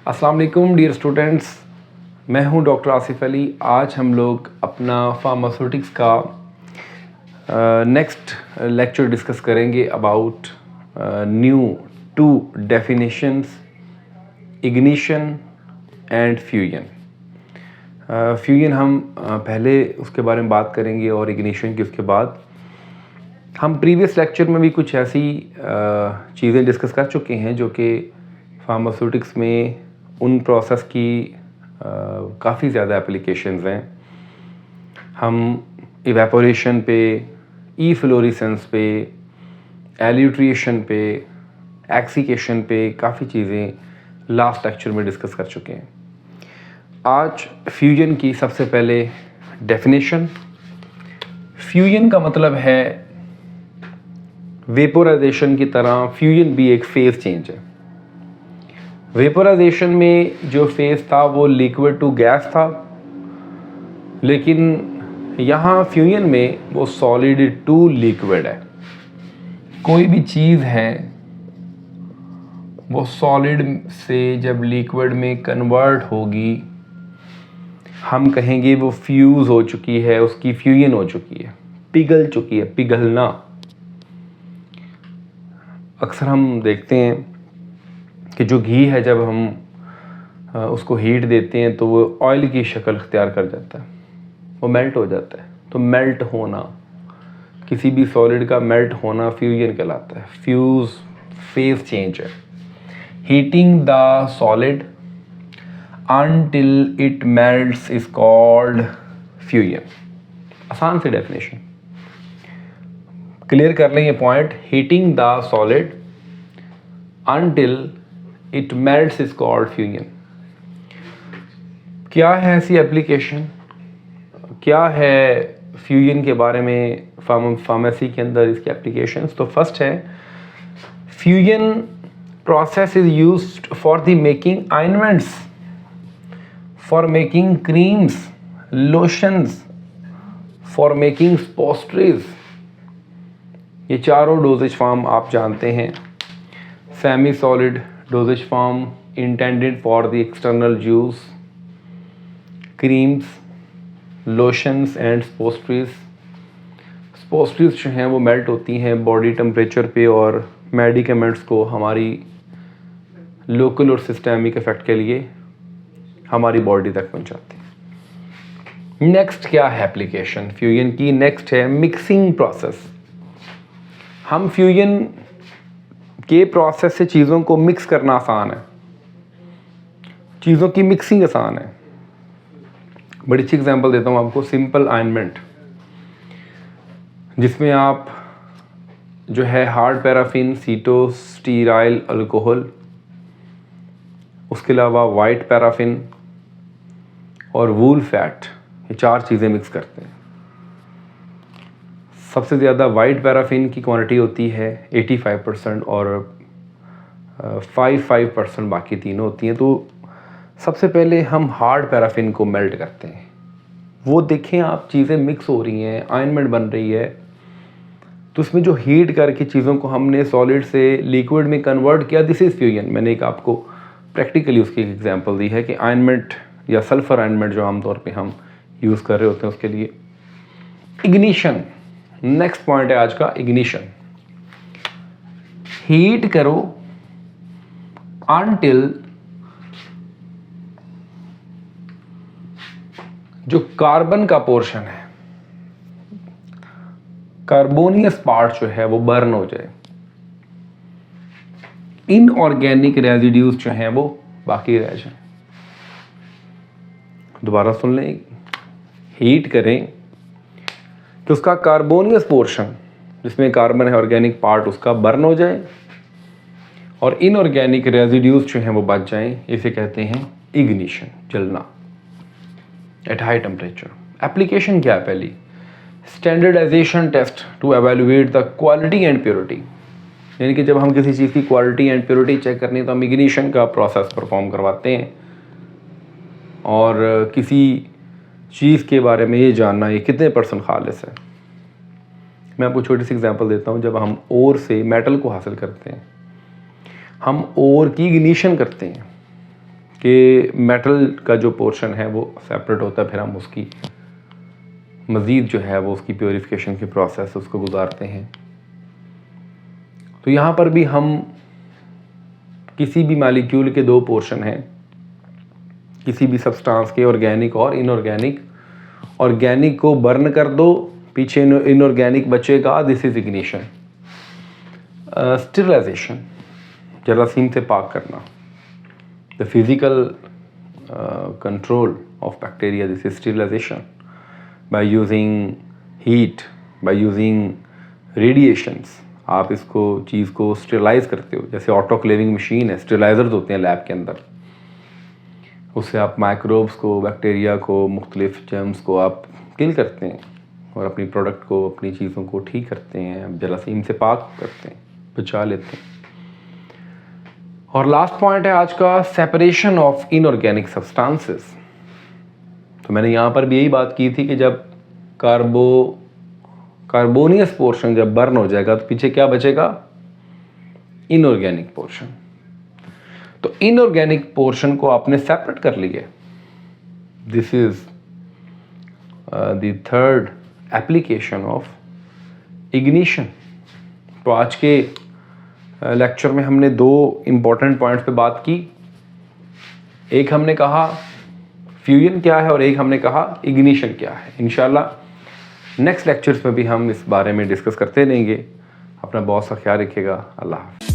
अस्सलाम वालेकुम dear students, मैं हूं डॉक्टर आसिफ अली। आज हम लोग अपना फार्मास्यूटिक्स का नेक्स्ट लेक्चर डिस्कस करेंगे about new 2 definitions, ignition and fusion. Fusion हम पहले उसके बारे में बात करेंगे और इग्निशन की उसके बाद। हम प्रीवियस लेक्चर में भी कुछ ऐसी चीज़ें डिस्कस कर चुके हैं जो कि फार्मास्यूटिक्स में उन प्रोसेस की काफ़ी ज़्यादा एप्लीकेशंस हैं। हम इवेपोरेशन पे, ई फ्लोरेसेंस पे, एल्यूट्रिएशन पे, एक्सीकेशन पे काफ़ी चीज़ें लास्ट लेक्चर में डिस्कस कर चुके हैं। आज फ्यूजन की सबसे पहले डेफिनेशन। फ्यूजन का मतलब है वेपोराइजेशन की तरह फ्यूजन भी एक फेज चेंज है। वेपोराइजेशन में जो फेज था वो लिक्विड टू गैस था, लेकिन यहाँ फ्यूजन में वो सॉलिड टू लिक्विड है। कोई भी चीज़ है वो सॉलिड से जब लिक्विड में कन्वर्ट होगी, हम कहेंगे वो फ्यूज़ हो चुकी है, उसकी फ्यूजन हो चुकी है, पिघल चुकी है। पिघलना अक्सर हम देखते हैं कि जो घी है जब हम उसको हीट देते हैं तो वो ऑयल की शक्ल इख्तियार कर जाता है, वो मेल्ट हो जाता है। तो मेल्ट होना, किसी भी सॉलिड का मेल्ट होना फ्यूजन कहलाता है। फ्यूज फेज चेंज है। Heating the solid until it melts is called fusion। आसान सी डेफिनेशन, क्लियर कर लें ये point. Heating the solid until it melts is called fusion। क्या है ऐसी एप्लीकेशन, क्या है फ्यूजन के बारे में फार्मेसी के अंदर इसकी एप्लीकेशंस? तो फर्स्ट है, fusion process is used for the making ointments, for making creams, lotions, for making suppositories। ये चारों डोजेज फॉर्म आप जानते हैं। Semi solid doses form intended for the external use, creams, lotions and suppositories। suppositories जो हैं वो melt होती हैं बॉडी टेम्परेचर पे और मेडिकेमेंट्स को हमारी लोकल और सिस्टेमिक इफेक्ट के लिए हमारी बॉडी तक पहुंचाती है। नेक्स्ट क्या है एप्लीकेशन फ्यूजन की? नेक्स्ट है मिक्सिंग प्रोसेस। हम फ्यूजन के प्रोसेस से चीज़ों को मिक्स करना आसान है, चीज़ों की मिक्सिंग आसान है। बड़ी अच्छी एग्जांपल देता हूँ आपको। सिंपल ऑइंटमेंट जिसमें आप जो है हार्ड पैराफिन, सीटोस्टीराइल अल्कोहल, उसके अलावा वाइट पैराफिन और वूल फैट, ये 4 चीज़ें मिक्स करते हैं। सबसे ज़्यादा वाइट पैराफिन की क्वांटिटी होती है 85% और 5% बाकी तीनों होती हैं। तो सबसे पहले हम हार्ड पैराफिन को मेल्ट करते हैं। वो देखें आप, चीज़ें मिक्स हो रही हैं, ऑइंटमेंट बन रही है, तो उसमें जो हीट करके चीज़ों को हमने सॉलिड से लिक्विड में कन्वर्ट किया, दिस इज़ फ्यूजन। मैंने एक आपको प्रैक्टिकली उसकी एग्जांपल दी है कि ऑइंटमेंट या सल्फर ऑइंटमेंट जो आमतौर पे हम यूज़ कर रहे होते हैं उसके लिए। इग्निशन नेक्स्ट पॉइंट है आज का, इग्निशन। हीट करो अनटिल जो कार्बन का पोर्शन है, कार्बोनियस पार्ट जो है वो बर्न हो जाए, इनऑर्गेनिक रेजिड्यूज जो हैं वो बाकी रह जाए। दोबारा सुन लें, हीट करें कि उसका कार्बोनियस पोर्शन जिसमें कार्बन है, ऑर्गेनिक पार्ट उसका बर्न हो जाए और इनऑर्गेनिक रेजिड्यूज जो हैं वो बच जाएं। इसे कहते हैं इग्निशन, जलना एट हाई टेम्परेचर। एप्लीकेशन क्या है? पहली, standardization test to evaluate the quality and purity. यानी कि जब हम किसी चीज़ की क्वालिटी एंड प्योरिटी चेक करनी है तो हम इग्निशन का प्रोसेस परफॉर्म करवाते हैं। और किसी चीज़ के बारे में ये जानना ये कितने % खालिस है। मैं आपको छोटी सी एग्जांपल देता हूँ। जब हम ओर से मेटल को हासिल करते हैं, हम ओर की इग्निशन करते हैं कि मेटल का जो पोर्शन है वो सेपरेट होता है, फिर हम उसकी मज़ीद जो है वो उसकी प्योरीफिकेशन की प्रोसेस उसको गुजारते हैं। तो यहाँ पर भी हम किसी भी मालिक्यूल के दो पोर्शन हैं, किसी भी सब्सटेंस के, ऑर्गेनिक और इनऑर्गेनिक। ऑर्गेनिक को बर्न कर दो, पीछे इनऑर्गेनिक बचेगा, दिस इज इग्निशन। स्टेरिलाइजेशन, जरासीम से पाक करना, the physical control of bacteria, this is sterilization by using heat, by using radiations. आप इसको चीज़ को स्टेरिलाइज करते हो, जैसे ऑटोक्लेविंग मशीन है, स्टेरिलाइजर्स होते हैं लैब के अंदर, उससे आप माइक्रोब्स को, बैक्टीरिया को, मुख्तलिफ जर्म्स को आप किल करते हैं और अपनी प्रोडक्ट को, अपनी चीज़ों को ठीक करते हैं, जरासीम से पाक करते हैं, बचा लेते हैं। और लास्ट पॉइंट है आज का, सेपरेशन ऑफ इनऑर्गेनिक सब्सटेंसेस। तो मैंने यहाँ पर भी यही बात की थी कि जब कार्बोनियस पोर्शन जब बर्न हो जाएगा तो पीछे क्या बचेगा, इनऑर्गेनिक पोर्शन। तो इनऑर्गेनिक पोर्शन को आपने सेपरेट कर लिया। This is the third application of ignition. तो आज के लेक्चर में हमने दो इंपॉर्टेंट पॉइंट्स पे बात की। एक हमने कहा फ्यूजन क्या है और एक हमने कहा इग्निशन क्या है। इंशाल्लाह नेक्स्ट लेक्चर्स में भी हम इस बारे में डिस्कस करते रहेंगे। अपना बहुत सा ख्याल रखिएगा। अल्लाह हाफ़िज़।